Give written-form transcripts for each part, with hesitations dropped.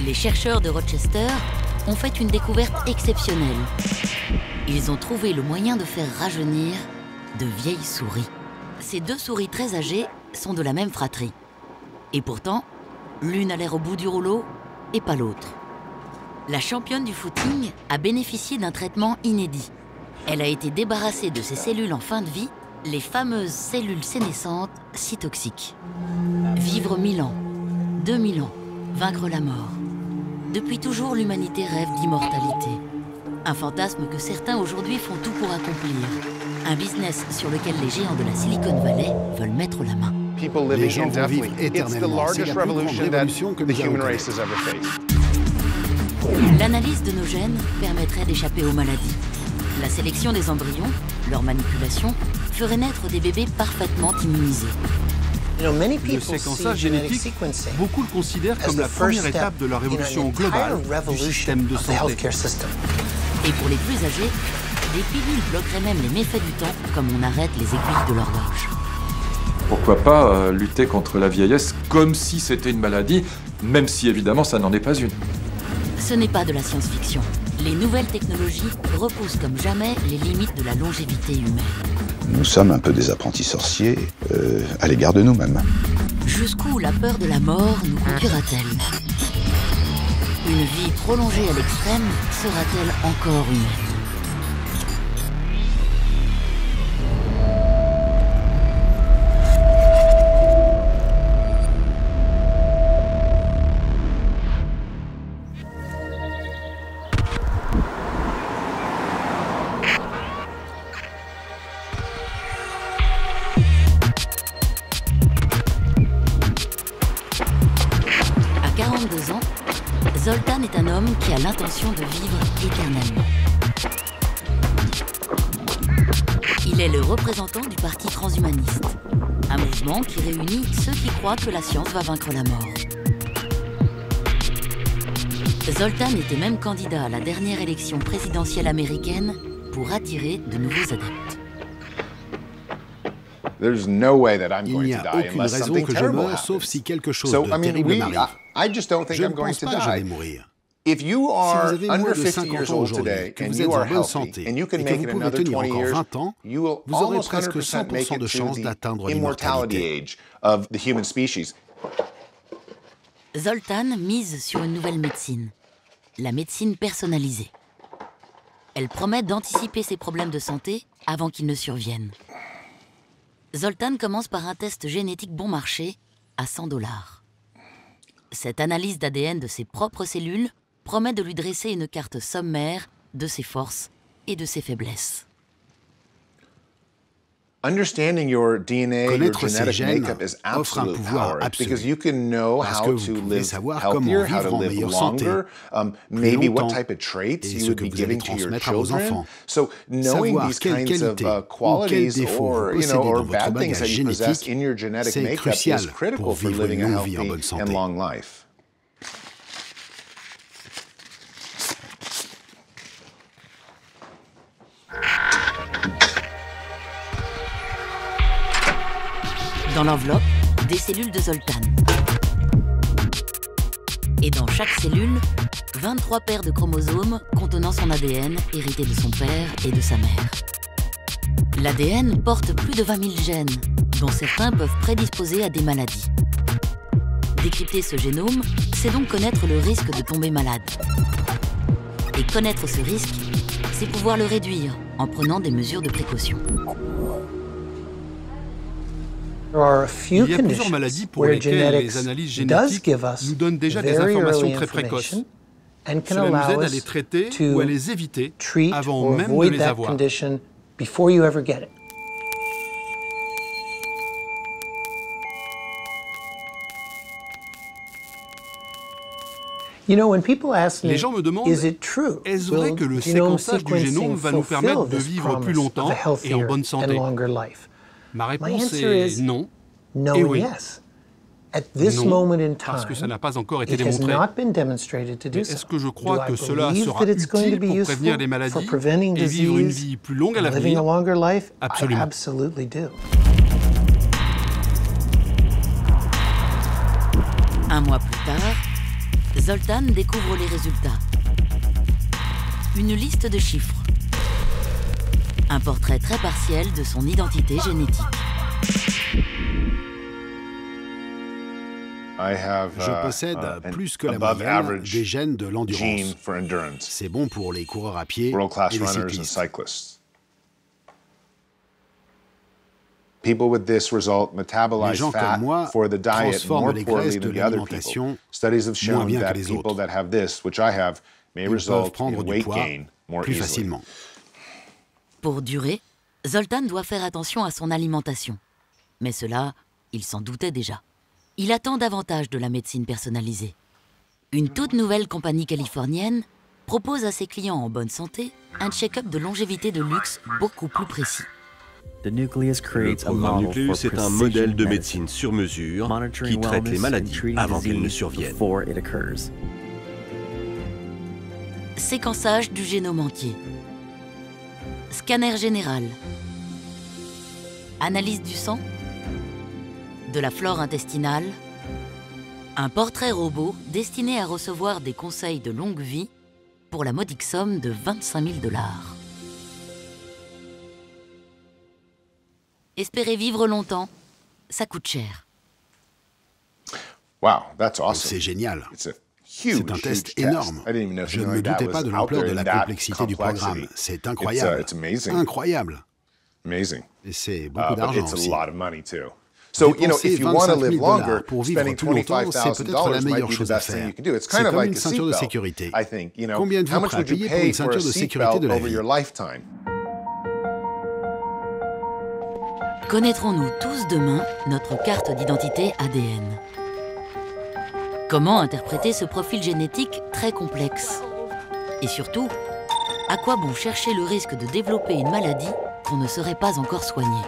Les chercheurs de Rochester ont fait une découverte exceptionnelle. Ils ont trouvé le moyen de faire rajeunir de vieilles souris. Ces deux souris très âgées sont de la même fratrie. Et pourtant, l'une a l'air au bout du rouleau et pas l'autre. La championne du footing a bénéficié d'un traitement inédit. Elle a été débarrassée de ses cellules en fin de vie, les fameuses cellules sénescentes si toxiques. Vivre 1000 ans, 2000 ans, vaincre la mort. Depuis toujours, l'humanité rêve d'immortalité. Un fantasme que certains aujourd'hui font tout pour accomplir. Un business sur lequel les géants de la Silicon Valley veulent mettre la main. Les gens vont vivre éternellement. C'est la plus grande révolution que nous avons connue. L'analyse de nos gènes permettrait d'échapper aux maladies. La sélection des embryons, leur manipulation, ferait naître des bébés parfaitement immunisés. Le séquençage génétique, beaucoup le considèrent comme la première étape de la révolution globale du système de santé. Et pour les plus âgés, des pilules bloqueraient même les méfaits du temps, comme on arrête les aiguilles de l'horloge. Pourquoi pas lutter contre la vieillesse comme si c'était une maladie, même si évidemment ça n'en est pas une. Ce n'est pas de la science-fiction. Les nouvelles technologies repoussent comme jamais les limites de la longévité humaine. Nous sommes un peu des apprentis sorciers à l'égard de nous-mêmes. Jusqu'où la peur de la mort nous conduira-t-elle? Une vie prolongée à l'extrême sera-t-elle encore humaine? À 42 ans, Zoltan est un homme qui a l'intention de vivre éternellement. Il est le représentant du parti transhumaniste, un mouvement qui réunit ceux qui croient que la science va vaincre la mort. Zoltan était même candidat à la dernière élection présidentielle américaine pour attirer de nouveaux adeptes. Il n'y a aucune raison que je meure, sauf si quelque chose de terrible m'arrive. Je ne pense pas que je vais mourir. Si vous avez moins de 50 ans aujourd'hui, que vous êtes en bonne santé et que vous pouvez tenir encore 20 ans, vous aurez presque 100% de chances d'atteindre l'immortalité. Zoltan mise sur une nouvelle médecine, la médecine personnalisée. Elle promet d'anticiper ses problèmes de santé avant qu'ils ne surviennent. Zoltan commence par un test génétique bon marché à $100. Cette analyse d'ADN de ses propres cellules promet de lui dresser une carte sommaire de ses forces et de ses faiblesses. Connaître ses gènes offre un pouvoir absolu, parce que vous pouvez savoir comment vivre en meilleure santé, plus longtemps, et ce que vous allez transmettre à vos enfants. Savoir quelles qualités ou quels défauts vous possédez dans votre bagage génétique, c'est crucial pour vivre une longue vie en bonne santé. Dans l'enveloppe, des cellules de Zoltan. Et dans chaque cellule, 23 paires de chromosomes contenant son ADN hérité de son père et de sa mère. L'ADN porte plus de 20 000 gènes, dont certains peuvent prédisposer à des maladies. Décrypter ce génome, c'est donc connaître le risque de tomber malade. Et connaître ce risque, c'est pouvoir le réduire en prenant des mesures de précaution. Il y a plusieurs maladies pour lesquelles les analyses génétiques nous donnent déjà des informations très précoces. Cela nous aide à les traiter ou à les éviter avant même de les avoir. Les gens me demandent, est-ce vrai que le séquençage du génome va nous permettre de vivre plus longtemps et en bonne santé? Ma réponse est non et oui. Non, parce que ça n'a pas encore été démontré. Mais est-ce que je crois que cela sera utile pour prévenir les maladies et vivre une vie plus longue à l'avenir? Absolument. Un mois plus tard, Zoltan découvre les résultats. Une liste de chiffres. Un portrait très partiel de son identité génétique. Je possède plus que la moyenne des gènes de l'endurance. C'est bon pour les coureurs à pied et les cyclistes. Les gens comme moi transforment les graisses de l'alimentation moins bien que les autres. Ils peuvent prendre du poids plus facilement. Pour durer, Zoltan doit faire attention à son alimentation. Mais cela, il s'en doutait déjà. Il attend davantage de la médecine personnalisée. Une toute nouvelle compagnie californienne propose à ses clients en bonne santé un check-up de longévité de luxe beaucoup plus précis. Le programme Nucleus est un modèle de médecine sur mesure qui traite les maladies avant qu'elles ne surviennent. Séquençage du génome entier. Scanner général. Analyse du sang. De la flore intestinale. Un portrait robot destiné à recevoir des conseils de longue vie pour la modique somme de 25 000 $. Espérer vivre longtemps, ça coûte cher. C'est génial. C'est un test énorme. Je ne me doutais pas de l'ampleur de la complexité du programme. C'est incroyable. Incroyable. Et c'est beaucoup d'argent aussi. Dépenser $25 000 pour vivre plus longtemps, c'est peut-être la meilleure chose à faire. C'est comme une ceinture de sécurité. Combien êtes-vous prêt à payer pour une ceinture de sécurité de la vie? Connaîtrons-nous tous demain notre carte d'identité ADN? Comment interpréter ce profil génétique très complexe? Et surtout, à quoi bon chercher le risque de développer une maladie qu'on ne saurait pas encore soigner?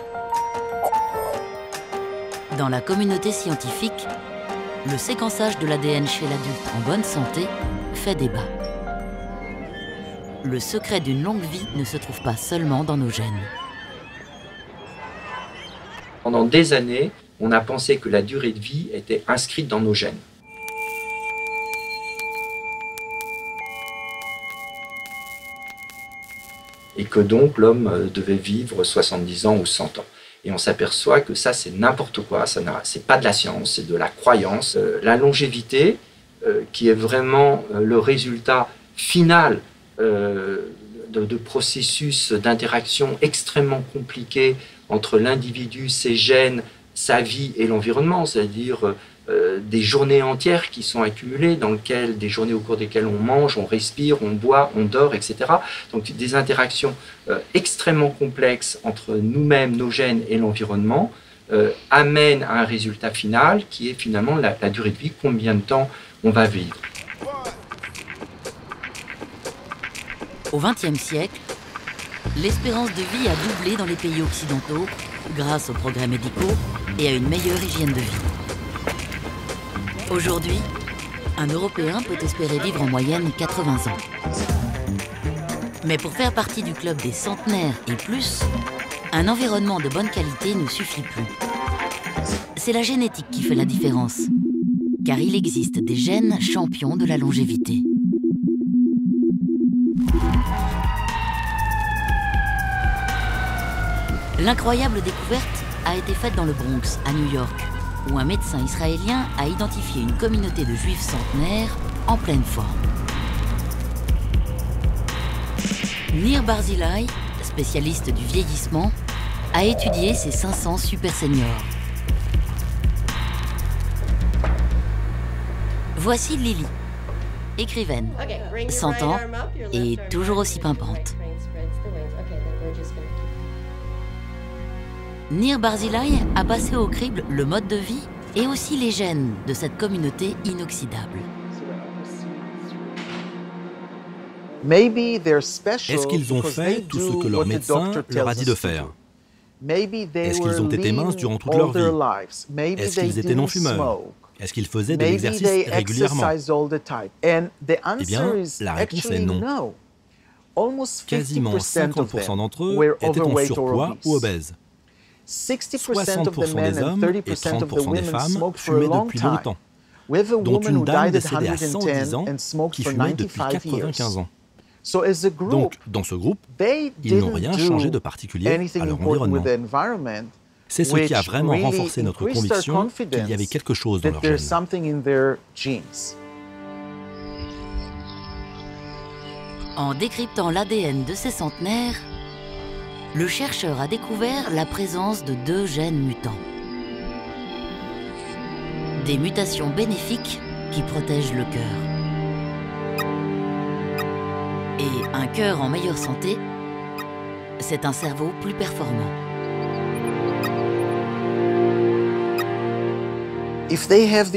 Dans la communauté scientifique, le séquençage de l'ADN chez l'adulte en bonne santé fait débat. Le secret d'une longue vie ne se trouve pas seulement dans nos gènes. Pendant des années, on a pensé que la durée de vie était inscrite dans nos gènes. Et que donc l'homme devait vivre 70 ans ou 100 ans. Et on s'aperçoit que ça, c'est n'importe quoi, c'est pas de la science, c'est de la croyance. La longévité, qui est vraiment le résultat final de processus d'interaction extrêmement compliqués entre l'individu, ses gènes, sa vie et l'environnement, c'est-à-dire des journées entières qui sont accumulées, des journées au cours desquelles on mange, on respire, on boit, on dort, etc. Donc des interactions extrêmement complexes entre nous-mêmes, nos gènes et l'environnement amènent à un résultat final qui est finalement la durée de vie, combien de temps on va vivre. Au XXe siècle, l'espérance de vie a doublé dans les pays occidentaux grâce aux progrès médicaux et à une meilleure hygiène de vie. Aujourd'hui, un Européen peut espérer vivre en moyenne 80 ans. Mais pour faire partie du club des centenaires et plus, un environnement de bonne qualité ne suffit plus. C'est la génétique qui fait la différence, car il existe des gènes champions de la longévité. L'incroyable découverte a été faite dans le Bronx, à New York, où un médecin israélien a identifié une communauté de juifs centenaires en pleine forme. Nir Barzilai, spécialiste du vieillissement, a étudié ces 500 super seniors. Voici Lily, écrivaine, 100 ans et toujours aussi pimpante. Nir Barzilai a passé au crible le mode de vie et aussi les gènes de cette communauté inoxydable. Est-ce qu'ils ont fait tout ce que leur médecin leur a dit de faire? Est-ce qu'ils ont été minces durant toute leur vie? Est-ce qu'ils étaient non-fumeurs? Est-ce qu'ils faisaient de l'exercice régulièrement? Eh bien, la réponse est non. Quasiment 50% d'entre eux étaient en surpoids ou obèses. 60% des hommes et 30% des femmes fumaient depuis longtemps. dont une dame décédée à 110 ans qui fumait depuis 95 ans. Donc, dans ce groupe, ils n'ont rien changé de particulier à leur environnement. C'est ce qui a vraiment renforcé notre conviction qu'il y avait quelque chose dans leur gènes. En décryptant l'ADN de ces centenaires, le chercheur a découvert la présence de 2 gènes mutants. Des mutations bénéfiques qui protègent le cœur. Et un cœur en meilleure santé, c'est un cerveau plus performant.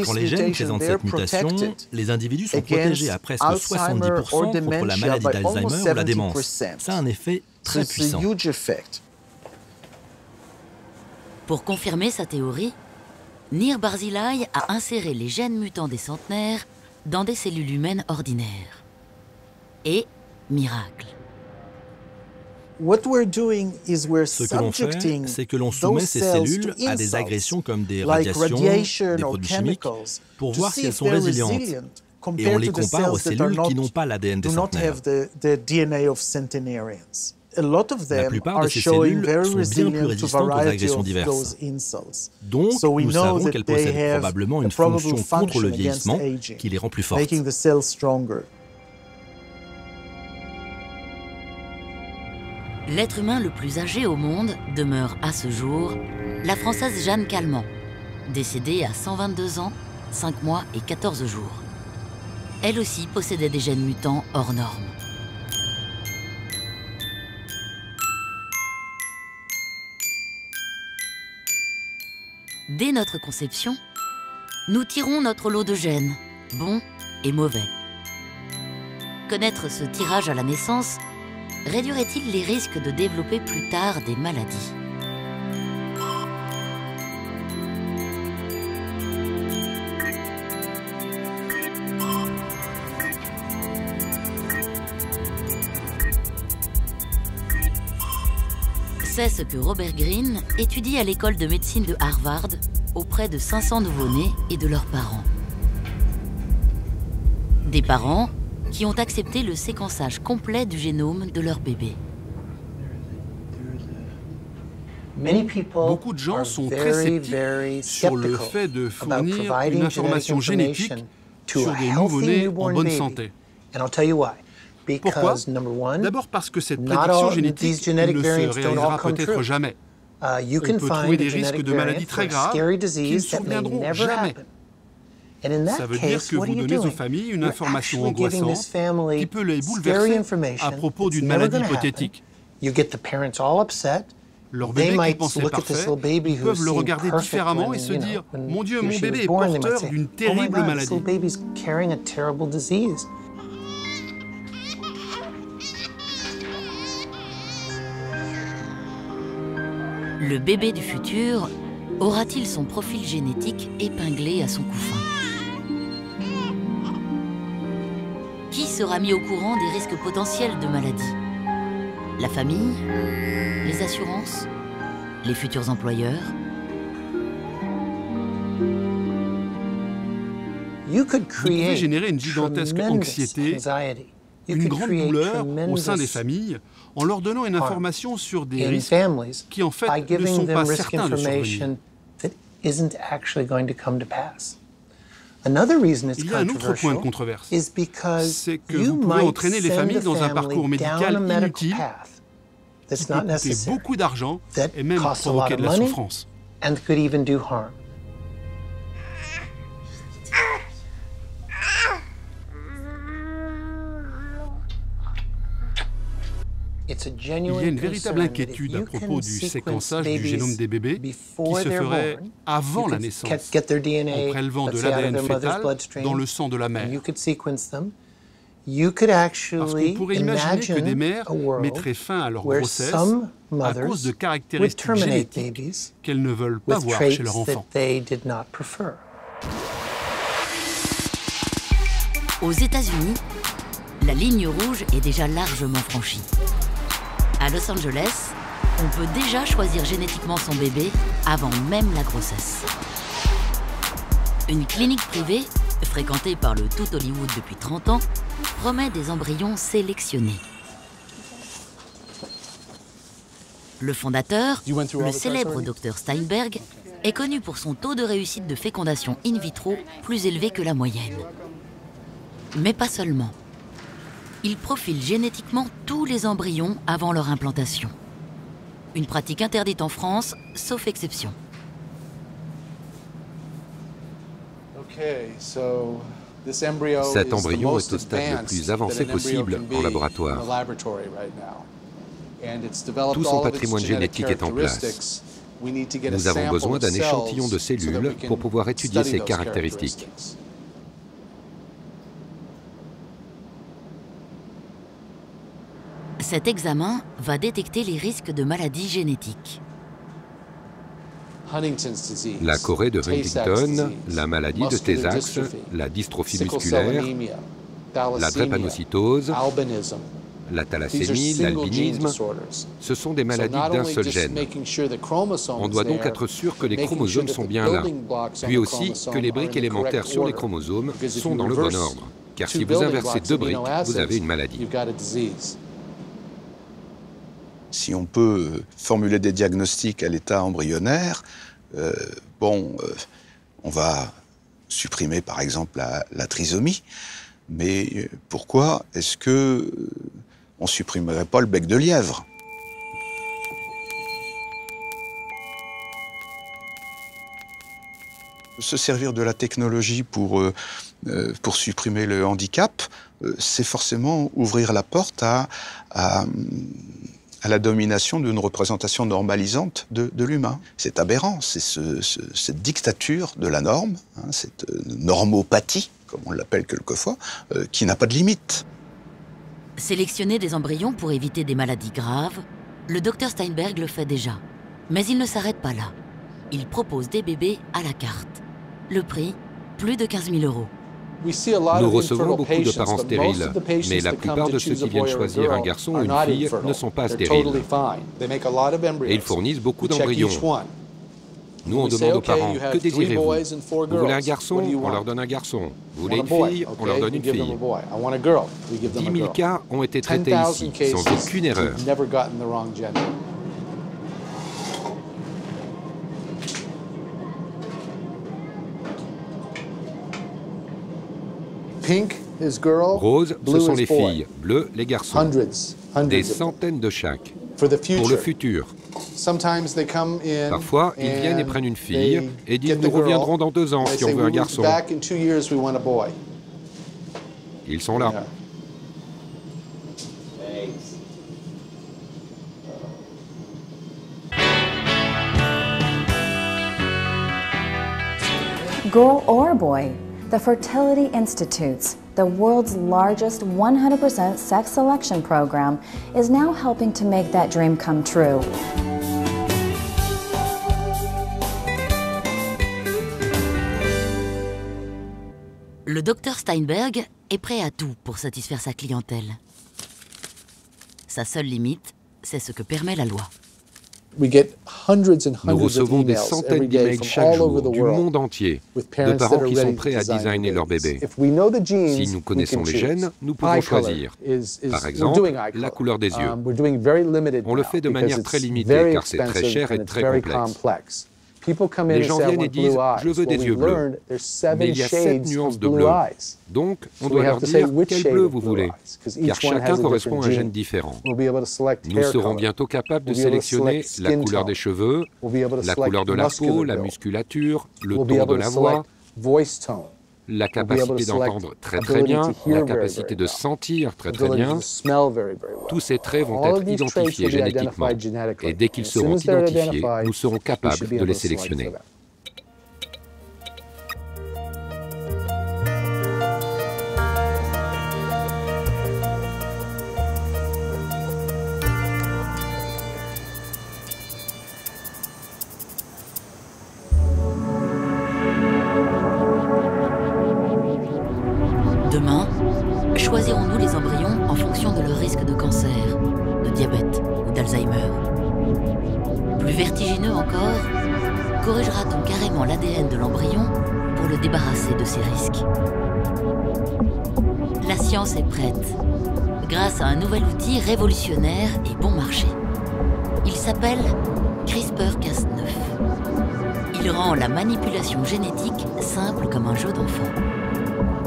Quand les gènes présentent cette mutation, les individus sont protégés à presque 70% contre la maladie d'Alzheimer ou la démence. Ça a un effet très puissant. Pour confirmer sa théorie, Nir Barzilai a inséré les gènes mutants des centenaires dans des cellules humaines ordinaires. Et, miracle. Ce que l'on fait, c'est que l'on soumet ces cellules à des agressions comme des radiations, des produits chimiques, pour voir si elles sont résilientes. Et on les compare aux cellules qui n'ont pas l'ADN des centenaires. La plupart de ces cellules sont bien plus résistantes aux agressions diverses. Donc, nous savons qu'elles possèdent probablement une fonction contre le vieillissement qui les rend plus fortes. L'être humain le plus âgé au monde demeure à ce jour la Française Jeanne Calment, décédée à 122 ans, 5 mois et 14 jours. Elle aussi possédait des gènes mutants hors normes. Dès notre conception, nous tirons notre lot de gènes, bons et mauvais. Connaître ce tirage à la naissance réduirait-il les risques de développer plus tard des maladies? C'est ce que Robert Greene étudie à l'école de médecine de Harvard auprès de 500 nouveau-nés et de leurs parents. Des parents qui ont accepté le séquençage complet du génome de leur bébé. Beaucoup de gens sont très sceptiques sur le fait de fournir une information génétique sur des nouveau-nés en bonne santé. Pourquoi? D'abord parce que cette prédiction génétique ne se réalisera peut-être jamais. On peut trouver des risques de maladies très graves qui ne surviendront jamais. Ça veut dire que vous donnez aux familles une information angoissante qui peut les bouleverser à propos d'une maladie hypothétique. Leur bébé qui pensait parfait, ils peuvent le regarder différemment et se dire « Mon Dieu, mon bébé est porteur d'une terrible maladie ». Le bébé du futur aura-t-il son profil génétique épinglé à son couffin? Qui sera mis au courant des risques potentiels de maladie? La famille? Les assurances? Les futurs employeurs? Vous pouvez générer une gigantesque anxiété, une grande douleur au sein des familles en leur donnant une information sur des risques qui en fait ne sont pas certains de survenir. Il y a un autre point de controverse, c'est que vous pouvez entraîner les familles dans un parcours médical inutile qui peut coûter beaucoup d'argent et même provoquer de la souffrance. Il y a une véritable inquiétude à propos du séquençage du génome des bébés qui se ferait avant la naissance, en prélevant de l'ADN fœtal dans le sang de la mère. Parce qu'on pourrait imaginer que des mères mettraient fin à leur grossesse à cause de caractéristiques génétiques qu'elles ne veulent pas voir chez leur enfant. Aux États-Unis, la ligne rouge est déjà largement franchie. À Los Angeles, on peut déjà choisir génétiquement son bébé avant même la grossesse. Une clinique privée fréquenté par le tout Hollywood depuis 30 ans, promet des embryons sélectionnés. Le fondateur, le célèbre Dr Steinberg, est connu pour son taux de réussite de fécondation in vitro plus élevé que la moyenne. Mais pas seulement. Il profile génétiquement tous les embryons avant leur implantation. Une pratique interdite en France, sauf exception. Cet embryon est au stade le plus avancé possible en laboratoire. Tout son patrimoine génétique est en place. Nous avons besoin d'un échantillon de cellules pour pouvoir étudier ses caractéristiques. Cet examen va détecter les risques de maladies génétiques. La chorée de Huntington, la maladie de Tay-Sachs, la dystrophie musculaire, la drépanocytose, la thalassémie, l'albinisme, ce sont des maladies d'un seul gène. On doit donc être sûr que les chromosomes sont bien là, puis aussi que les briques élémentaires sur les chromosomes sont dans le bon ordre. Car si vous inversez deux briques, vous avez une maladie. Si on peut formuler des diagnostics à l'état embryonnaire, on va supprimer par exemple la trisomie, mais pourquoi est-ce que on supprimerait pas le bec de lièvre? Se servir de la technologie pour supprimer le handicap, c'est forcément ouvrir la porte à la domination d'une représentation normalisante de l'humain. C'est aberrant, c'est cette dictature de la norme, cette normopathie, comme on l'appelle quelquefois, qui n'a pas de limite. Sélectionner des embryons pour éviter des maladies graves, le Dr Steinberg le fait déjà. Mais il ne s'arrête pas là. Il propose des bébés à la carte. Le prix, plus de 15 000 €. Nous recevons beaucoup de parents stériles, mais la plupart de ceux qui viennent choisir un garçon ou une fille ne sont pas stériles. Et ils fournissent beaucoup d'embryons. Nous, on demande aux parents, que désirez-vous? Vous voulez un garçon? On leur donne un garçon. Vous voulez une fille? On leur donne une fille. 10 000 cas ont été traités ici, sans aucune erreur. Rose, ce sont les filles. Bleu, les garçons. Des centaines de chaque. Pour le futur. Parfois, ils viennent et prennent une fille et disent « Nous reviendrons dans 2 ans si on veut un garçon ». Ils sont là. Girl or boy, the Fertility Institutes, the world's largest 100% sex selection program, is now helping to make that dream come true. Le Dr Steinberg est prêt à tout pour satisfaire sa clientèle. Sa seule limite, c'est ce que permet la loi. Nous recevons des centaines d'emails chaque jour du monde entier de parents qui sont prêts à designer leur bébé. Si nous connaissons les gènes, nous pouvons choisir. Par exemple, la couleur des yeux. On le fait de manière très limitée car c'est très cher et très complexe. Les gens viennent et disent « Je veux des yeux bleus ». Mais il y a 7 nuances de bleu. Donc, on doit leur dire quel bleu vous voulez, car chacun correspond à un gène différent. Nous serons bientôt capables de sélectionner la couleur des cheveux, la couleur de la peau, la musculature, le ton de la voix, la capacité d'entendre très très bien, la capacité de sentir très très bien. Tous ces traits vont être identifiés génétiquement. Et dès qu'ils seront identifiés, nous serons capables de les sélectionner. Demain, choisirons-nous les embryons en fonction de leur risque de cancer, de diabète ou d'Alzheimer? Plus vertigineux encore, corrigera-t-on carrément l'ADN de l'embryon pour pour le débarrasser de ces risques. La science est prête, grâce à un nouvel outil révolutionnaire et bon marché. Il s'appelle CRISPR-Cas9. Il rend la manipulation génétique simple comme un jeu d'enfant.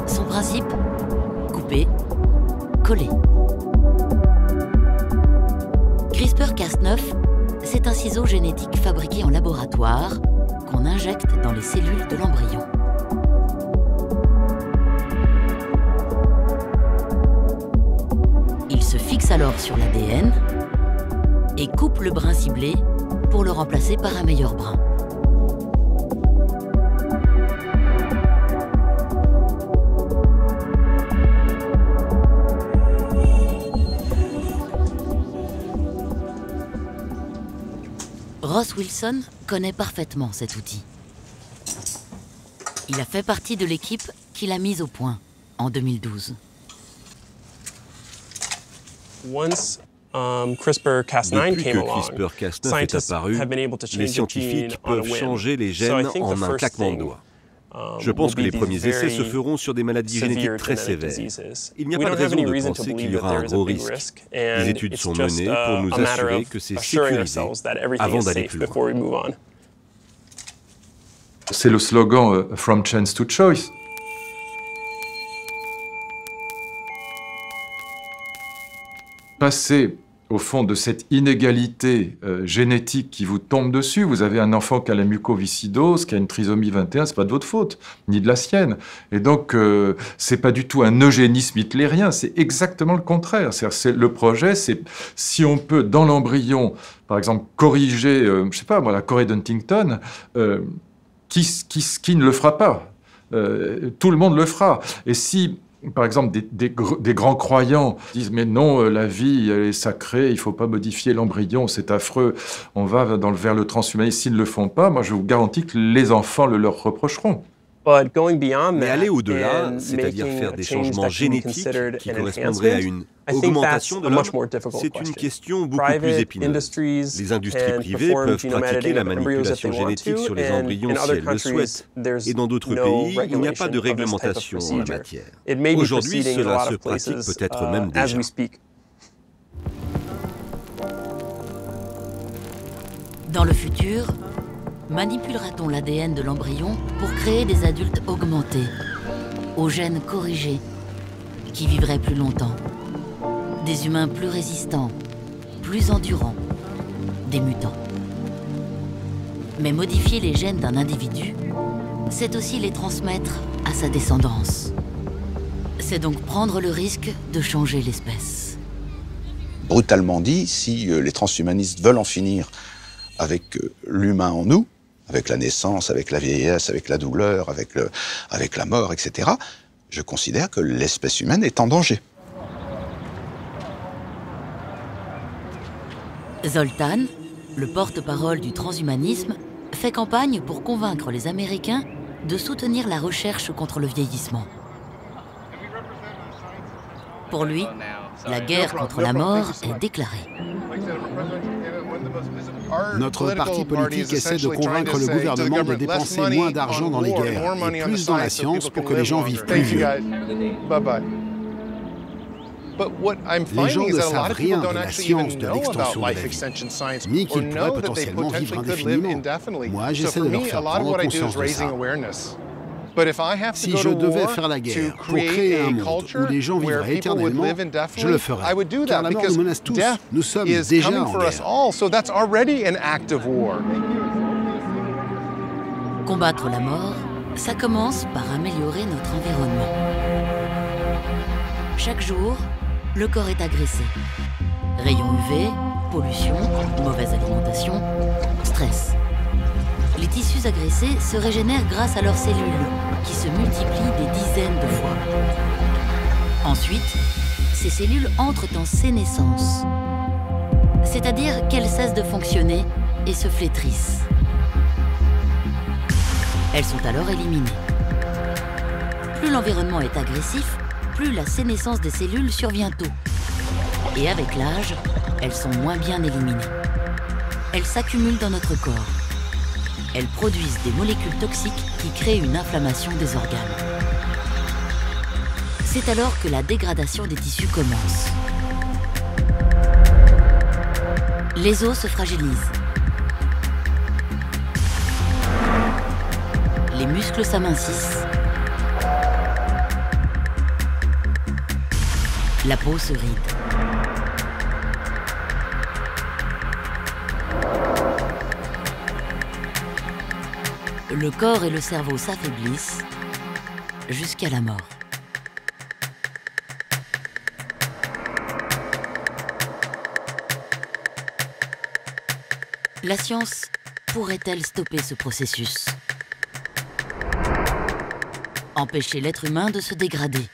Son principe ? Couper, coller. CRISPR-Cas9, c'est un ciseau génétique fabriqué en laboratoire qu'on injecte dans les cellules de l'embryon. Il se fixe alors sur l'ADN et coupe le brin ciblé pour le remplacer par un meilleur brin. Ross Wilson connaît parfaitement cet outil. Il a fait partie de l'équipe qui l'a mise au point en 2012. Depuis que CRISPR-Cas9 est apparu, les scientifiques peuvent changer les gènes en un claquement de doigts. Je pense que les premiers essais se feront sur des maladies génétiques très sévères. Il n'y a pas de raison de penser qu'il y aura un gros risque. Les études sont menées pour nous assurer que c'est sécurisé avant d'aller plus loin. C'est le slogan « From Chance to Choice ». Passer au fond de cette inégalité génétique qui vous tombe dessus, vous avez un enfant qui a la mucoviscidose, qui a une trisomie 21, c'est pas de votre faute, ni de la sienne. Et donc, c'est pas du tout un eugénisme hitlérien, c'est exactement le contraire. Le projet, c'est si on peut, dans l'embryon, par exemple, corriger, je sais pas moi, la chorée d'Huntington, qui ne le fera pas? Tout le monde le fera. Et si par exemple, des grands croyants disent « mais non, la vie elle est sacrée, il ne faut pas modifier l'embryon, c'est affreux, on va vers le transhumanisme ». S'ils ne le font pas, moi je vous garantis que les enfants le leur reprocheront. Mais aller au-delà, c'est-à-dire faire des changements génétiques qui correspondraient à une augmentation de l'homme, c'est une question beaucoup plus épineuse. Les industries privées peuvent pratiquer la manipulation génétique sur les embryons si elles le souhaitent. Et dans d'autres pays, il n'y a pas de réglementation en la matière. Aujourd'hui, cela se pratique peut-être même déjà. Dans le futur, manipulera-t-on l'ADN de l'embryon pour créer des adultes augmentés, aux gènes corrigés, qui vivraient plus longtemps, des humains plus résistants, plus endurants, des mutants. Mais modifier les gènes d'un individu, c'est aussi les transmettre à sa descendance. C'est donc prendre le risque de changer l'espèce. Brutalement dit, si les transhumanistes veulent en finir avec l'humain en nous, avec la naissance, avec la vieillesse, avec la douleur, avec la mort, etc., je considère que l'espèce humaine est en danger. Zoltan, le porte-parole du transhumanisme, fait campagne pour convaincre les Américains de soutenir la recherche contre le vieillissement. Pour lui, la guerre contre la mort est déclarée. Notre parti politique essaie de convaincre le gouvernement de dépenser moins d'argent dans les guerres et plus dans la science pour que les gens vivent plus vieux. Les gens ne savent rien de la science de l'extension de la vie, ni qu'ils pourraient potentiellement vivre indéfiniment. Moi, j'essaie de leur faire prendre conscience de ça. Si je devais faire la guerre pour créer un monde où les gens vivraient éternellement, je le ferais, car la mort nous menace tous. Nous sommes déjà en guerre. Combattre la mort, ça commence par améliorer notre environnement. Chaque jour, le corps est agressé. Rayons UV, pollution, mauvaise alimentation, stress. Les tissus agressés se régénèrent grâce à leurs cellules, qui se multiplient des dizaines de fois. Ensuite, ces cellules entrent en sénescence, c'est-à-dire qu'elles cessent de fonctionner et se flétrissent. Elles sont alors éliminées. Plus l'environnement est agressif, plus la sénescence des cellules survient tôt. Et avec l'âge, elles sont moins bien éliminées. Elles s'accumulent dans notre corps. elles produisent des molécules toxiques qui créent une inflammation des organes. C'est alors que la dégradation des tissus commence. Les os se fragilisent. Les muscles s'amincissent. La peau se ride. Le corps et le cerveau s'affaiblissent jusqu'à la mort. La science pourrait-elle stopper ce processus? Empêcher l'être humain de se dégrader?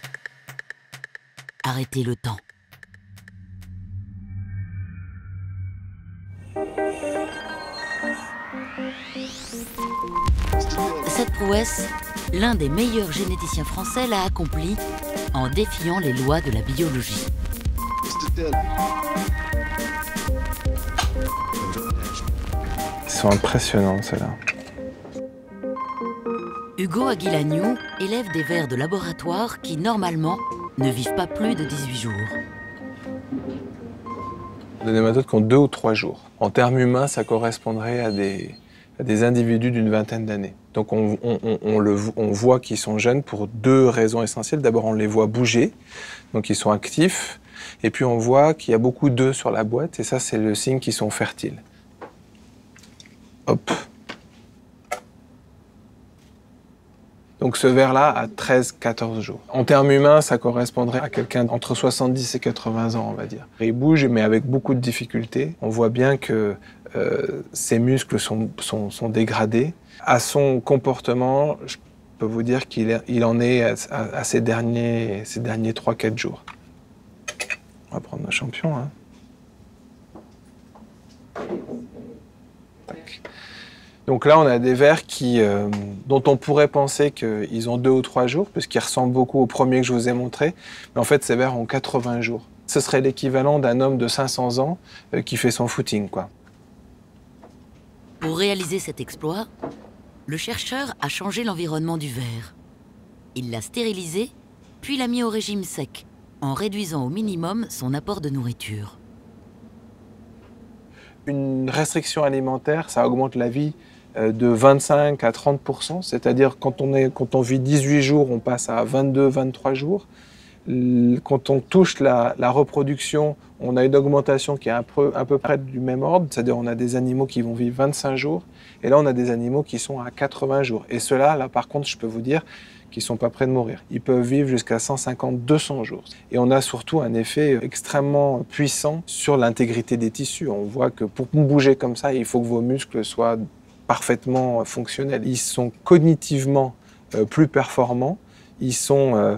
Arrêter le temps? Cette prouesse, l'un des meilleurs généticiens français l'a accomplie en défiant les lois de la biologie. Ils sont impressionnants, ceux-là. Hugo Aguilagnou élève des vers de laboratoire qui, normalement, ne vivent pas plus de 18 jours. Des nématodes qui ont 2 ou 3 jours. En termes humains, ça correspondrait à des individus d'une vingtaine d'années. Donc on voit qu'ils sont jeunes pour 2 raisons essentielles. D'abord, on les voit bouger, donc ils sont actifs. Et puis on voit qu'il y a beaucoup d'œufs sur la boîte, et ça, c'est le signe qu'ils sont fertiles. Hop. Donc ce ver-là a 13-14 jours. En termes humains, ça correspondrait à quelqu'un d'entre 70 et 80 ans, on va dire. Il bouge, mais avec beaucoup de difficultés. On voit bien que ses muscles sont dégradés. À son comportement, je peux vous dire qu'il en est à ses derniers 3-4 jours. On va prendre nos champions. Hein. Tac. Donc là, on a des vers dont on pourrait penser qu'ils ont 2 ou 3 jours, puisqu'ils ressemblent beaucoup au premier que je vous ai montré. Mais en fait, ces vers ont 80 jours. Ce serait l'équivalent d'un homme de 500 ans qui fait son footing, quoi. Pour réaliser cet exploit, le chercheur a changé l'environnement du ver. Il l'a stérilisé, puis l'a mis au régime sec, en réduisant au minimum son apport de nourriture. Une restriction alimentaire, ça augmente la vie de 25 à 30%, c'est-à-dire quand on vit 18 jours, on passe à 22-23 jours. Quand on touche la reproduction, on a une augmentation qui est à peu près du même ordre, c'est-à-dire on a des animaux qui vont vivre 25 jours, et là on a des animaux qui sont à 80 jours. Et ceux-là, là par contre, je peux vous dire qu'ils ne sont pas près de mourir. Ils peuvent vivre jusqu'à 150-200 jours. Et on a surtout un effet extrêmement puissant sur l'intégrité des tissus. On voit que pour bouger comme ça, il faut que vos muscles soient parfaitement fonctionnels. Ils sont cognitivement plus performants, ils sont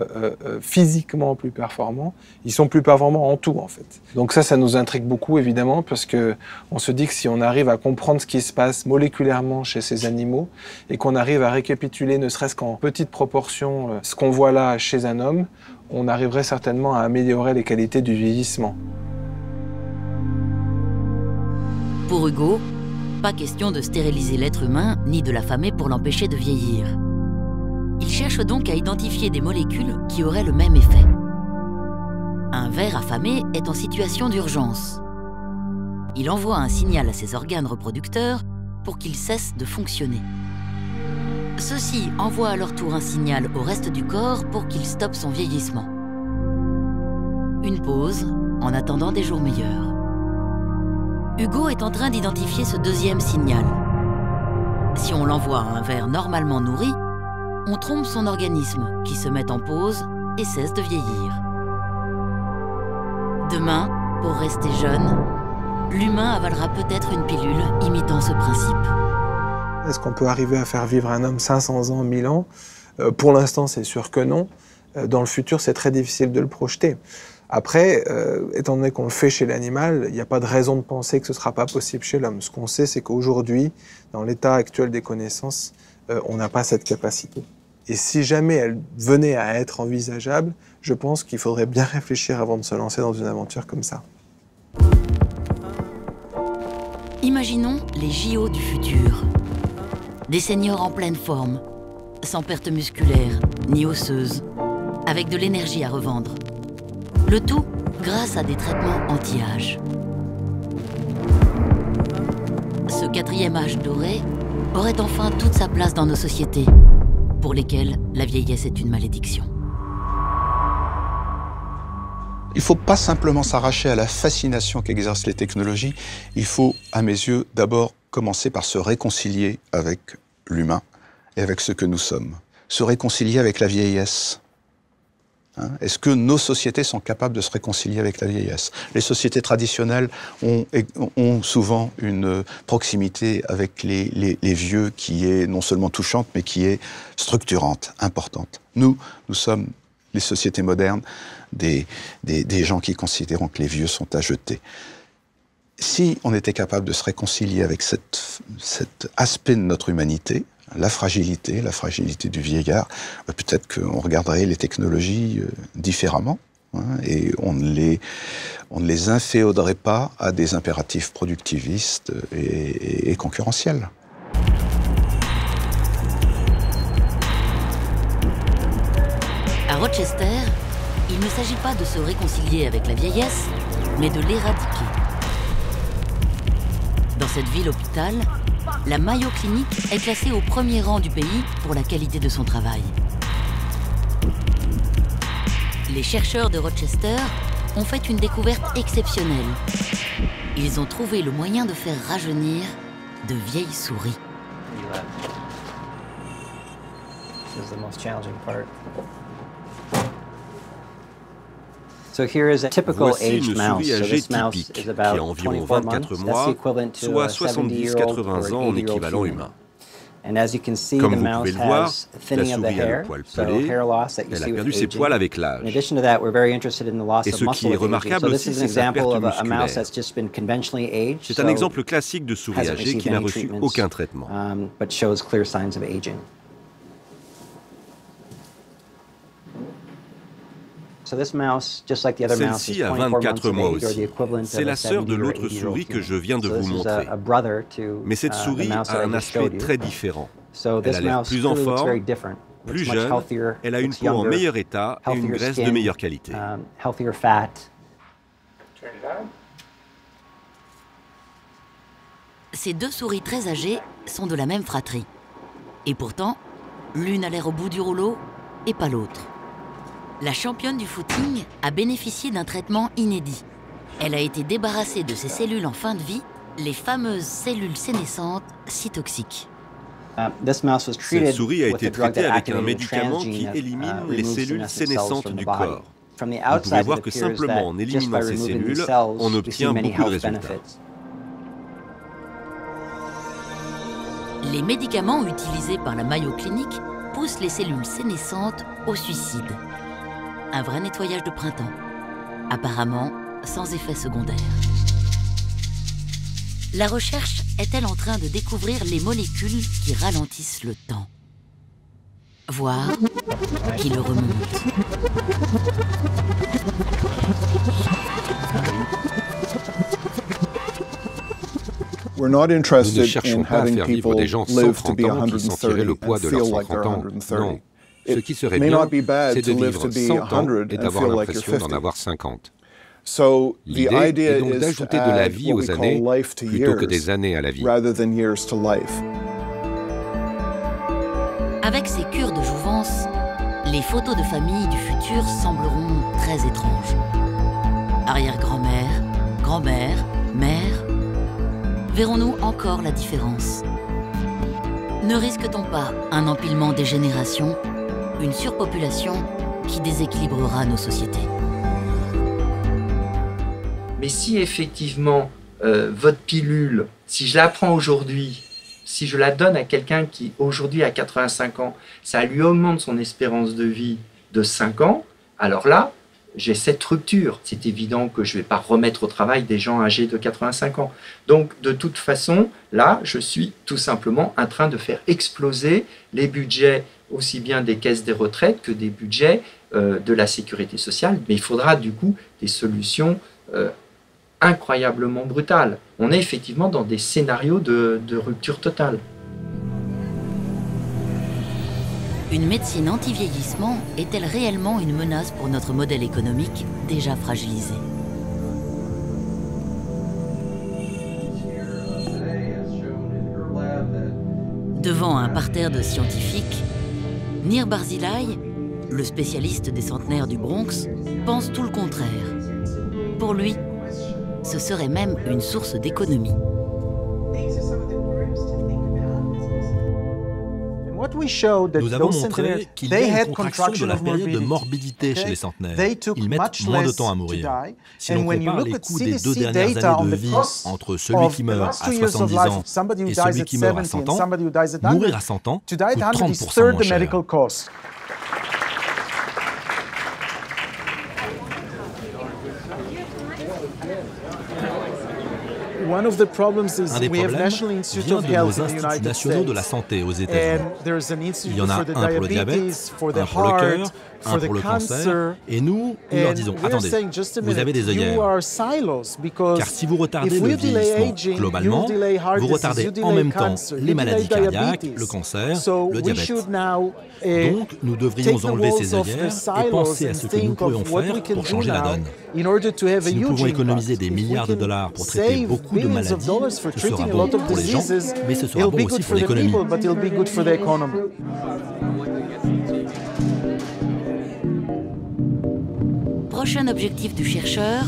physiquement plus performants, ils sont plus performants en tout en fait. Donc ça nous intrigue beaucoup évidemment parce qu'on se dit que si on arrive à comprendre ce qui se passe moléculairement chez ces animaux et qu'on arrive à récapituler ne serait-ce qu'en petite proportion ce qu'on voit là chez un homme, on arriverait certainement à améliorer les qualités du vieillissement. Pour Hugo, pas question de stériliser l'être humain ni de l'affamer pour l'empêcher de vieillir. Il cherche donc à identifier des molécules qui auraient le même effet. Un ver affamé est en situation d'urgence. Il envoie un signal à ses organes reproducteurs pour qu'ils cessent de fonctionner. Ceux-ci envoient à leur tour un signal au reste du corps pour qu'il stoppe son vieillissement. Une pause en attendant des jours meilleurs. Hugo est en train d'identifier ce deuxième signal. Si on l'envoie à un ver normalement nourri, on trompe son organisme qui se met en pause et cesse de vieillir. Demain, pour rester jeune, l'humain avalera peut-être une pilule imitant ce principe. Est-ce qu'on peut arriver à faire vivre un homme 500 ans, 1000 ans? Pour l'instant, c'est sûr que non. Dans le futur, c'est très difficile de le projeter. Après, étant donné qu'on le fait chez l'animal, il n'y a pas de raison de penser que ce ne sera pas possible chez l'homme. Ce qu'on sait, c'est qu'aujourd'hui, dans l'état actuel des connaissances, on n'a pas cette capacité. Et si jamais elle venait à être envisageable, je pense qu'il faudrait bien réfléchir avant de se lancer dans une aventure comme ça. Imaginons les JO du futur. Des seniors en pleine forme, sans perte musculaire ni osseuse, avec de l'énergie à revendre. Le tout grâce à des traitements anti-âge. Ce quatrième âge doré aurait enfin toute sa place dans nos sociétés, pour lesquelles la vieillesse est une malédiction. Il ne faut pas simplement s'arracher à la fascination qu'exercent les technologies. Il faut, à mes yeux, d'abord commencer par se réconcilier avec l'humain et avec ce que nous sommes. Se réconcilier avec la vieillesse. Est-ce que nos sociétés sont capables de se réconcilier avec la vieillesse? Les sociétés traditionnelles ont souvent une proximité avec les vieux qui est non seulement touchante, mais qui est structurante, importante. Nous sommes, les sociétés modernes, des gens qui considèrent que les vieux sont à jeter. Si on était capable de se réconcilier avec cet aspect de notre humanité, la fragilité du vieillard, peut-être qu'on regarderait les technologies différemment, et on ne les inféoderait pas à des impératifs productivistes et concurrentiels. À Rochester, il ne s'agit pas de se réconcilier avec la vieillesse, mais de l'éradiquer. Dans cette ville-hôpital, la Mayo Clinic est classée au premier rang du pays pour la qualité de son travail. Les chercheurs de Rochester ont fait une découverte exceptionnelle. Ils ont trouvé le moyen de faire rajeunir de vieilles souris. Voici une souris âgée typique qui a environ 24 mois, soit 70-80 ans en équivalent humain. Comme vous pouvez le voir, la souris a le poil pelé, elle a perdu ses poils avec l'âge. Et ce qui est remarquable aussi, c'est sa perte musculaire. C'est un exemple classique de souris âgée qui n'a reçu aucun traitement. Celle-ci a 24 mois aussi. C'est la sœur de l'autre souris que je viens de vous montrer. Mais cette souris a un aspect très différent. Elle a l'air plus en forme, plus jeune, elle a une peau en meilleur état et une graisse de meilleure qualité. Ces deux souris très âgées sont de la même fratrie. Et pourtant, l'une a l'air au bout du rouleau et pas l'autre. La championne du footing a bénéficié d'un traitement inédit. Elle a été débarrassée de ses cellules en fin de vie, les fameuses cellules sénescentes si toxiques. Cette souris a été traitée avec un médicament qui élimine les cellules sénescentes du corps. Vous pouvez voir que simplement en éliminant ces cellules, on obtient beaucoup de résultats. Les médicaments utilisés par la Mayo Clinic poussent les cellules sénescentes au suicide. Un vrai nettoyage de printemps, apparemment sans effet secondaire. La recherche est-elle en train de découvrir les molécules qui ralentissent le temps, voire qui le remontent? Nous ne cherchons pas à faire vivre des gens 130 ans qui sentiraient le poids de leurs 130 ans. Non. Ce qui serait bien, c'est de vivre 100 ans et d'avoir l'impression d'en avoir 50. L'idée est donc d'ajouter de la vie aux années plutôt que des années à la vie. Avec ces cures de jouvence, les photos de famille du futur sembleront très étranges. Arrière-grand-mère, grand-mère, mère. Verrons-nous encore la différence? Ne risque-t-on pas un empilement des générations, une surpopulation qui déséquilibrera nos sociétés? Mais si effectivement votre pilule, si je la prends aujourd'hui, si je la donne à quelqu'un qui aujourd'hui a 85 ans, ça lui augmente son espérance de vie de 5 ans, alors là, j'ai cette rupture. C'est évident que je ne vais pas remettre au travail des gens âgés de 85 ans. Donc, de toute façon, là, je suis tout simplement en train de faire exploser les budgets aussi bien des caisses des retraites que des budgets de la sécurité sociale. Mais il faudra du coup des solutions incroyablement brutales. On est effectivement dans des scénarios de rupture totale. Une médecine anti-vieillissement est-elle réellement une menace pour notre modèle économique déjà fragilisé? Devant un parterre de scientifiques, Nir Barzilai, le spécialiste des centenaires du Bronx, pense tout le contraire. Pour lui, ce serait même une source d'économie. Nous avons montré qu'il y a une contraction de la période de morbidité chez les centenaires. Ils mettent moins de temps à mourir. Si l'on compare les coûts des 2 dernières années de vie entre celui qui meurt à 70 ans et celui qui meurt à 100 ans, mourir à 100 ans coûte 30% moins cher. Un des problèmes vient de nos instituts nationaux de la santé aux États-Unis. Il y en a un pour le diabète, un pour le cœur, un pour le cancer, et nous leur disons, attendez, vous avez des œillères, car si vous retardez le vieillissement globalement, vous retardez en même temps les maladies cardiaques, le cancer, le diabète. Donc, nous devrions enlever ces œillères et penser à ce que nous pourrions faire pour changer la donne. Si nous pouvons économiser des milliards de dollars pour traiter beaucoup de maladies, ce sera bon pour les gens, mais ce sera bon aussi pour l'économie. Prochain objectif du chercheur,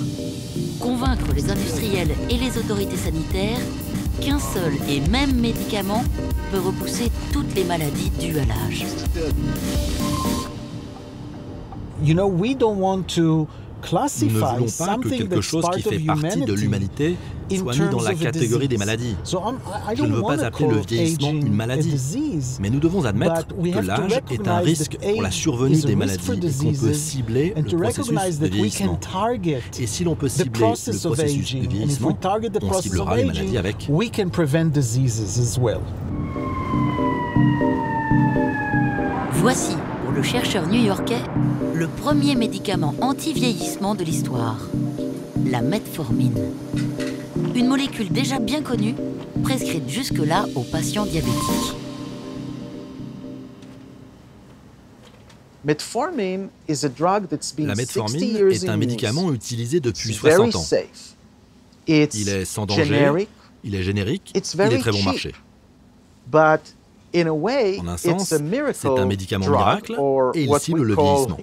convaincre les industriels et les autorités sanitaires qu'un seul et même médicament peut repousser toutes les maladies dues à l'âge. Nous ne voulons pas que quelque chose qui fait partie de l'humanité soit mis dans la catégorie des maladies. Je ne veux pas appeler le vieillissement une maladie, mais nous devons admettre que l'âge est un risque pour la survenue des maladies et qu'on peut cibler le processus de vieillissement. Et si l'on peut cibler le processus de vieillissement, on ciblera les maladies avec. Voici, pour le chercheur new-yorkais, le premier médicament anti-vieillissement de l'histoire, la metformine. Une molécule déjà bien connue, prescrite jusque-là aux patients diabétiques. La metformine est un médicament utilisé depuis 60 ans. Il est sans danger, il est générique, il est très bon marché. En un sens, c'est un médicament miracle et il cible le vieillissement.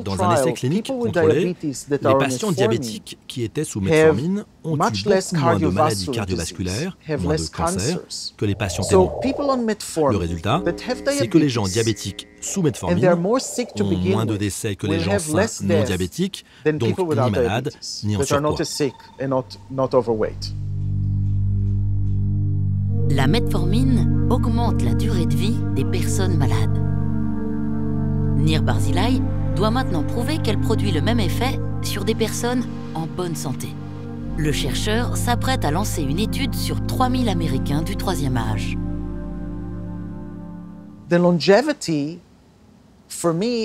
Dans un essai clinique contrôlé, les patients diabétiques qui étaient sous metformine ont eu beaucoup moins de maladies cardiovasculaires, moins de cancers, que les patients aimants. Le résultat, c'est que les gens diabétiques sous metformine ont moins de décès que les gens sains non diabétiques, donc ni malades, ni en surpoids. La metformine augmente la durée de vie des personnes malades. Nir Barzilai doit maintenant prouver qu'elle produit le même effet sur des personnes en bonne santé. Le chercheur s'apprête à lancer une étude sur 3000 Américains du 3e âge.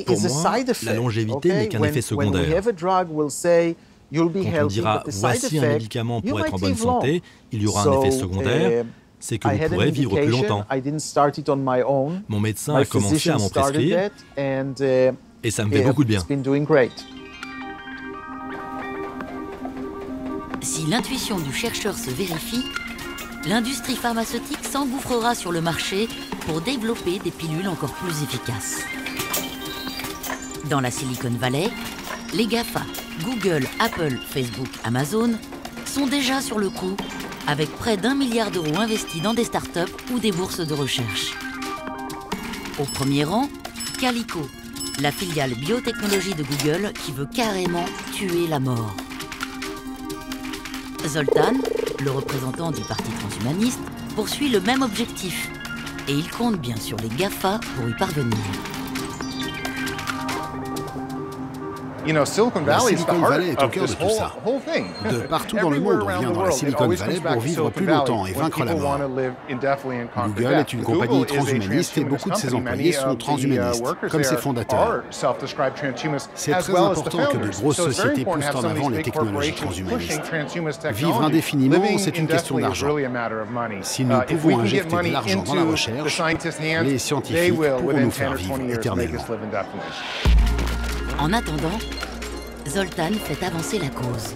Pour moi, la longévité n'est qu'un effet secondaire. Quand on dira « voici un médicament pour être en bonne santé », il y aura un effet secondaire, c'est que vous pourrez vivre plus longtemps. Mon médecin a commencé à m'en prescrire et ça me fait beaucoup de bien. Si l'intuition du chercheur se vérifie, l'industrie pharmaceutique s'engouffrera sur le marché pour développer des pilules encore plus efficaces. Dans la Silicon Valley, les GAFA, Google, Apple, Facebook, Amazon sont déjà sur le coup avec près d'1 milliard d'euros investis dans des startups ou des bourses de recherche. Au premier rang, Calico, la filiale biotechnologie de Google qui veut carrément tuer la mort. Zoltan, le représentant du parti transhumaniste, poursuit le même objectif et il compte bien sur les GAFA pour y parvenir. La Silicon Valley est au cœur de tout ça. De partout dans le monde, on vient dans la Silicon Valley pour vivre plus longtemps et vaincre la mort. Google est une compagnie transhumaniste et beaucoup de ses employés sont transhumanistes, comme ses fondateurs. C'est très important que de grosses sociétés poussent en avant les technologies transhumanistes. Vivre indéfiniment, c'est une question d'argent. Si nous pouvons injecter de l'argent dans la recherche, les scientifiques pourront nous faire vivre éternellement. En attendant, Zoltan fait avancer la cause.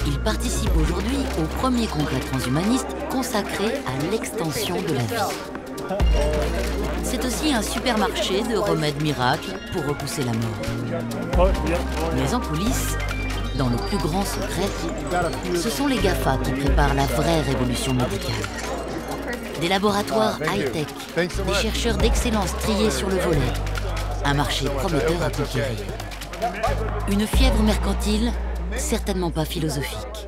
Il participe aujourd'hui au premier congrès transhumaniste consacré à l'extension de la vie. C'est aussi un supermarché de remèdes miracles pour repousser la mort. Mais en coulisses, dans le plus grand secret, ce sont les GAFA qui préparent la vraie révolution médicale. Des laboratoires high-tech, des chercheurs d'excellence triés sur le volet, un marché prometteur à conquérir. Une fièvre mercantile, certainement pas philosophique.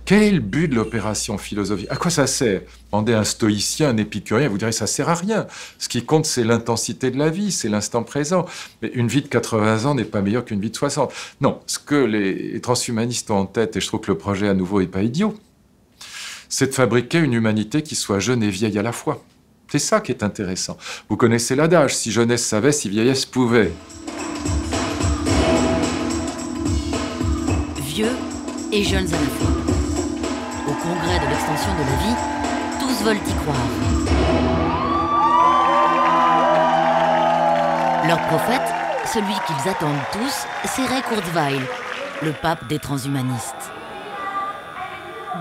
Quel est le but de l'opération philosophique? À quoi ça sert? Demandez à un stoïcien, un épicurien, vous direz ça sert à rien. Ce qui compte, c'est l'intensité de la vie, c'est l'instant présent. Mais une vie de 80 ans n'est pas meilleure qu'une vie de 60. Non, ce que les transhumanistes ont en tête, et je trouve que le projet à nouveau n'est pas idiot, c'est de fabriquer une humanité qui soit jeune et vieille à la fois. C'est ça qui est intéressant. Vous connaissez l'adage, si jeunesse savait, si vieillesse pouvait. Vieux et jeunes à la fois. Au congrès de l'extension de la vie, tous veulent y croire. Leur prophète, celui qu'ils attendent tous, c'est Ray Kurzweil, le pape des transhumanistes.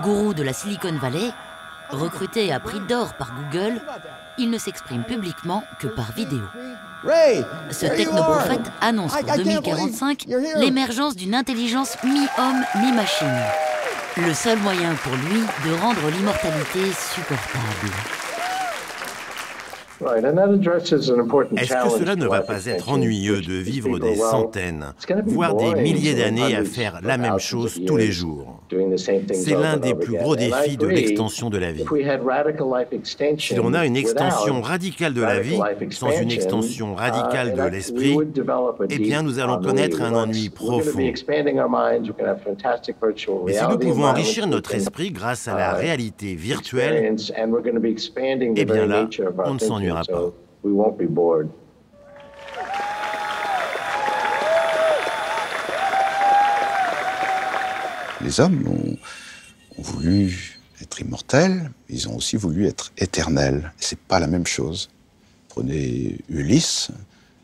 Gourou de la Silicon Valley, recruté à prix d'or par Google, il ne s'exprime publiquement que par vidéo. Ce technoprophète annonce pour 2045 l'émergence d'une intelligence mi-homme, mi-machine. Le seul moyen pour lui de rendre l'immortalité supportable. Est-ce que cela ne va pas être ennuyeux de vivre des centaines, voire des milliers d'années à faire la même chose tous les jours? C'est l'un des plus gros défis de l'extension de la vie. Si l'on a une extension radicale de la vie, sans une extension radicale de l'esprit, eh bien nous allons connaître un ennui profond. Mais si nous pouvons enrichir notre esprit grâce à la réalité virtuelle, eh bien là, on ne s'ennuiera pas. Les hommes ont voulu être immortels, ils ont aussi voulu être éternels. C'est pas la même chose. Prenez Ulysse,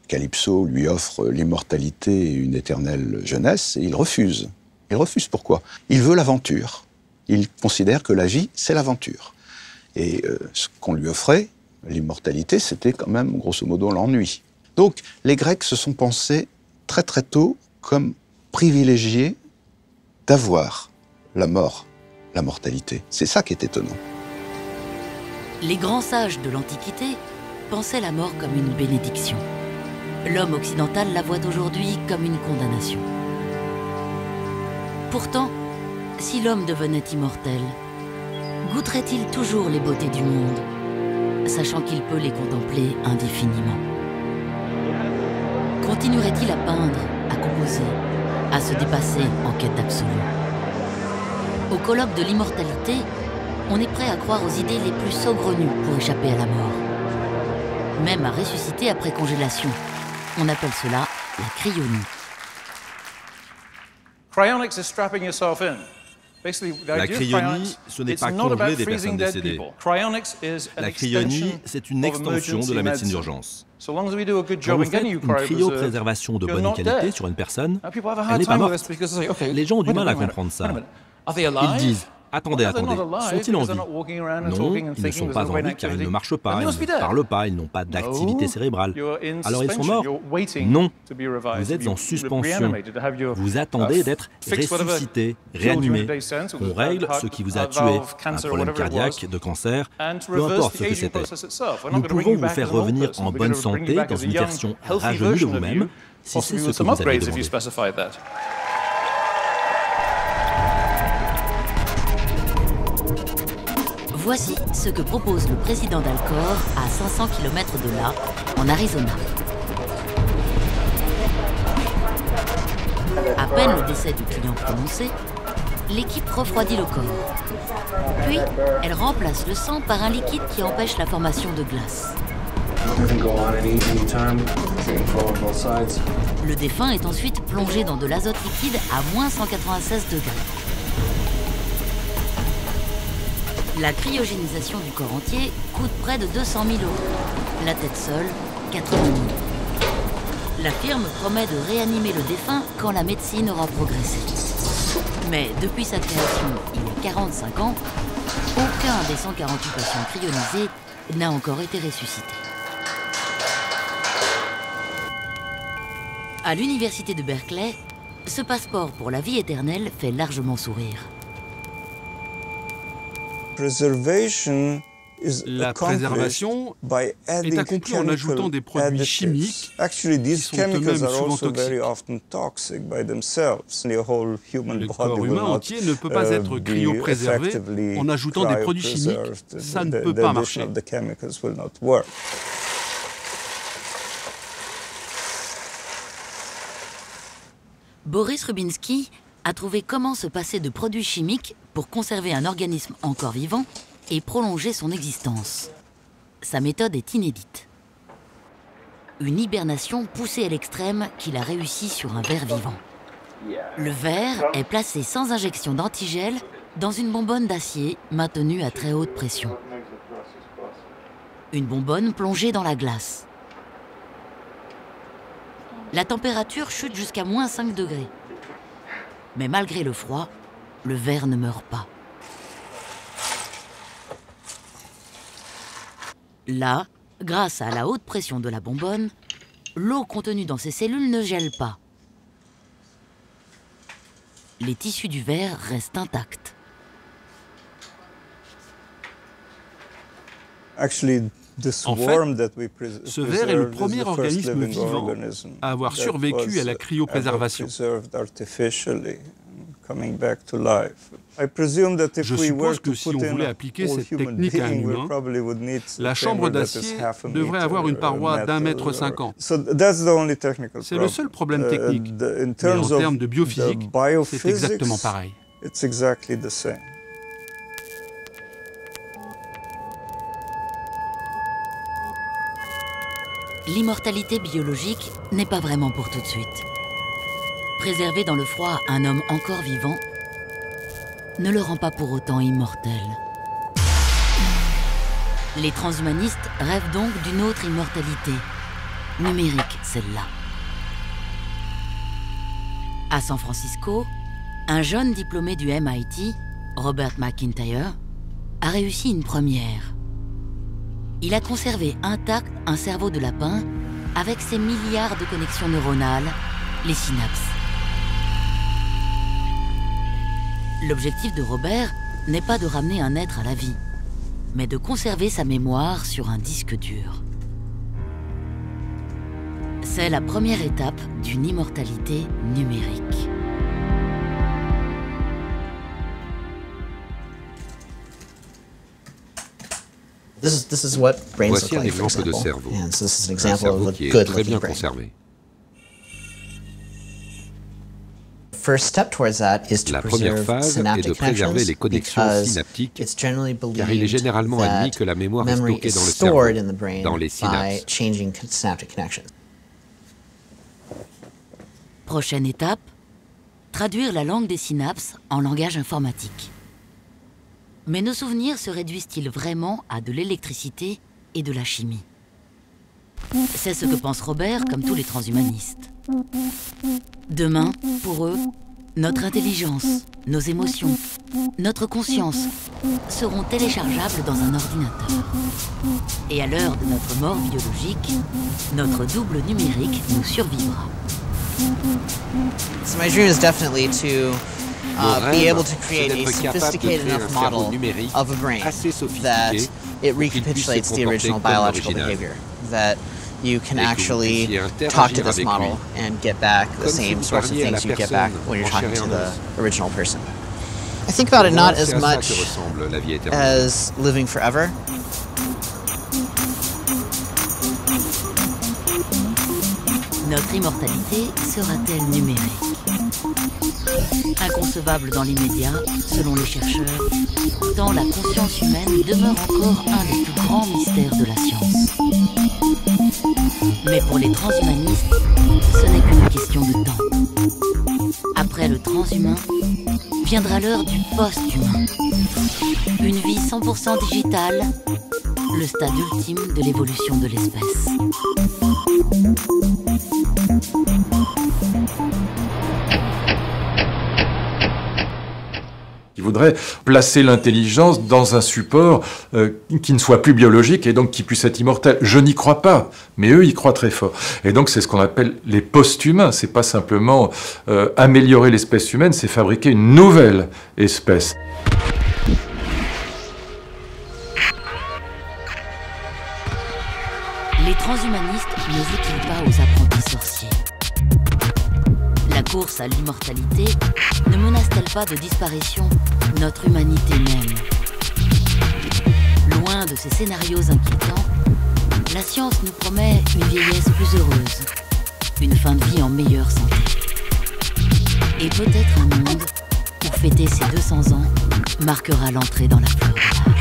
Calypso lui offre l'immortalité et une éternelle jeunesse, et il refuse. Il refuse pourquoi? Il veut l'aventure. Il considère que la vie, c'est l'aventure. Et ce qu'on lui offrait, l'immortalité, c'était quand même, grosso modo, l'ennui. Donc, les Grecs se sont pensés très très tôt comme privilégiés d'avoir la mort, la mortalité. C'est ça qui est étonnant. Les grands sages de l'Antiquité pensaient la mort comme une bénédiction. L'homme occidental la voit aujourd'hui comme une condamnation. Pourtant, si l'homme devenait immortel, goûterait-il toujours les beautés du monde, sachant qu'il peut les contempler indéfiniment? Continuerait-il à peindre, à composer, à se dépasser en quête d'absolu? Au colloque de l'immortalité, on est prêt à croire aux idées les plus saugrenues pour échapper à la mort. Même à ressusciter après congélation. On appelle cela la cryonie. La cryonie, ce n'est pas congeler des personnes décédées. La cryonie, c'est une extension de la médecine d'urgence. Quand vous faites une cryopréservation de bonne qualité sur une personne, elle n'est pas morte. Les gens ont du mal à comprendre ça. Ils disent « Attendez, sont-ils en vie ?» Non, ils ne sont pas en vie car ils ne marchent pas, ils ne parlent pas, ils n'ont pas d'activité cérébrale. Alors ils sont morts? Non, vous êtes en suspension. Vous attendez d'être ressuscité, réanimé. On règle ce qui vous a tué, un problème cardiaque, de cancer, peu importe ce que c'était. Nous pouvons vous faire revenir en bonne santé dans une version rajeunie de vous-même, si c'est ce que vous avez demandé. Voici ce que propose le président d'Alcor à 500 km de là, en Arizona. À peine le décès du client prononcé, l'équipe refroidit le corps. Puis, elle remplace le sang par un liquide qui empêche la formation de glace. Le défunt est ensuite plongé dans de l'azote liquide à moins 196 degrés. La cryogénisation du corps entier coûte près de 200 000 €. La tête seule, 80 000 €. La firme promet de réanimer le défunt quand la médecine aura progressé. Mais depuis sa création, il y a 45 ans, aucun des 148 patients cryonisés n'a encore été ressuscité. À l'université de Berkeley, ce passeport pour la vie éternelle fait largement sourire. La préservation est accomplie en ajoutant des produits chimiques qui sont eux-mêmes souvent toxiques. Le corps humain entier ne peut pas être cryopréservé en ajoutant des produits chimiques. Ça ne peut pas marcher. Boris Rubinsky a trouvé comment se passer de produits chimiques pour conserver un organisme encore vivant et prolonger son existence. Sa méthode est inédite. Une hibernation poussée à l'extrême qu'il a réussi sur un ver vivant. Le ver est placé sans injection d'antigel dans une bonbonne d'acier maintenue à très haute pression. Une bonbonne plongée dans la glace. La température chute jusqu'à moins 5 degrés. Mais malgré le froid, le ver ne meurt pas. Là, grâce à la haute pression de la bonbonne, l'eau contenue dans ces cellules ne gèle pas. Les tissus du ver restent intacts. En fait, ce ver est le premier organisme vivant à avoir survécu à la cryopréservation. Je suppose que si on voulait appliquer cette technique à un humain, la chambre d'acier devrait avoir une paroi d'1,50 m. C'est le seul problème technique, mais en termes de biophysique, c'est exactement pareil. L'immortalité biologique n'est pas vraiment pour tout de suite. Préserver dans le froid un homme encore vivant ne le rend pas pour autant immortel. Les transhumanistes rêvent donc d'une autre immortalité, numérique celle-là. À San Francisco, un jeune diplômé du MIT, Robert McIntyre, a réussi une première. Il a conservé intact un cerveau de lapin avec ses milliards de connexions neuronales, les synapses. L'objectif de Robert n'est pas de ramener un être à la vie, mais de conserver sa mémoire sur un disque dur. C'est la première étape d'une immortalité numérique. Voici un exemple de cerveau. Un cerveau qui est très bien conservé. La première phase est de préserver les connexions synaptiques, car il est généralement admis que la mémoire est stockée dans le cerveau, dans les synapses. Prochaine étape, traduire la langue des synapses en langage informatique. Mais nos souvenirs se réduisent-ils vraiment à de l'électricité et de la chimie? C'est ce que pense Robert, comme tous les transhumanistes. Demain, pour eux, notre intelligence, nos émotions, notre conscience seront téléchargeables dans un ordinateur. Et à l'heure de notre mort biologique, notre double numérique nous survivra. So my dream is definitely to be able to create a sophisticated enough model of a brain that it recapitulates the original biological behavior, that you can actually talk to this model and get back the same sorts of things you get back when you're talking to the original person. I think about it not as much as living forever. Notre immortalité sera-t-elle numérique? Inconcevable dans l'immédiat, selon les chercheurs, tant la conscience humaine demeure encore un des plus grands mystères de la science. Mais pour les transhumanistes, ce n'est qu'une question de temps. Après le transhumain, viendra l'heure du post-humain. Une vie 100% digitale, le stade ultime de l'évolution de l'espèce. Il voudrait placer l'intelligence dans un support qui ne soit plus biologique et donc qui puisse être immortel. Je n'y crois pas, mais eux y croient très fort. Et donc c'est ce qu'on appelle les post-humains. C'est pas simplement améliorer l'espèce humaine, c'est fabriquer une nouvelle espèce. Les transhumanistes n'hésitent pas aux apprentis sorciers. La course à l'immortalité ne menace-t-elle pas de disparition notre humanité même? Loin de ces scénarios inquiétants, la science nous promet une vieillesse plus heureuse, une fin de vie en meilleure santé. Et peut-être un monde où fêter ses 200 ans marquera l'entrée dans la fleur de l'âge.